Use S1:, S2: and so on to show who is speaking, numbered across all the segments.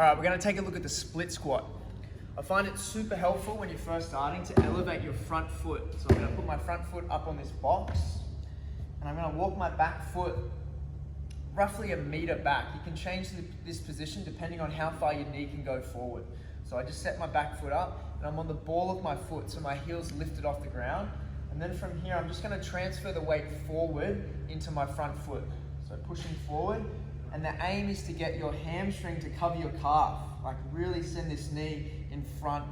S1: All right, we're gonna take a look at the split squat. I find it super helpful when you're first starting to elevate your front foot. So I'm gonna put my front foot up on this box and I'm gonna walk my back foot roughly a meter back. You can change this position depending on how far your knee can go forward. So I just set my back foot up and I'm on the ball of my foot, so my heel's lifted off the ground. And then from here, I'm just gonna transfer the weight forward into my front foot. So pushing forward, and the aim is to get your hamstring to cover your calf. Like really send this knee in front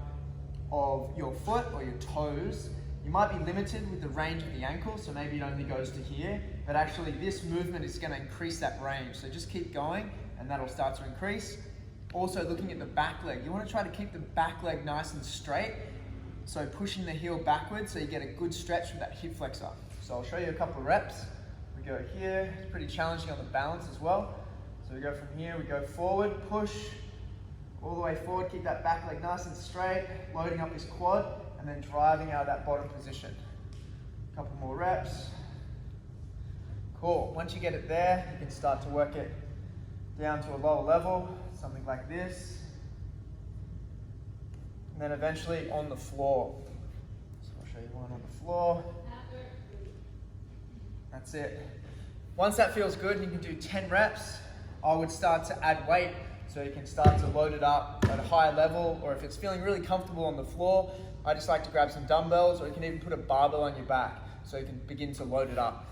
S1: of your foot or your toes. You might be limited with the range of the ankle, so maybe it only goes to here, but actually this movement is gonna increase that range. So just keep going and that'll start to increase. Also looking at the back leg, you wanna try to keep the back leg nice and straight. So pushing the heel backwards so you get a good stretch with that hip flexor. So I'll show you a couple of reps. We go here, it's pretty challenging on the balance as well. So we go from here, we go forward, push, all the way forward, keep that back leg nice and straight, loading up this quad, and then driving out of that bottom position. A couple more reps. Cool, once you get it there, you can start to work it down to a lower level, something like this. And then eventually on the floor. So I'll show you one on the floor. That's it. Once that feels good, you can do 10 reps. I would start to add weight, so you can start to load it up at a higher level, or if it's feeling really comfortable on the floor, I just like to grab some dumbbells, or you can even put a barbell on your back so you can begin to load it up.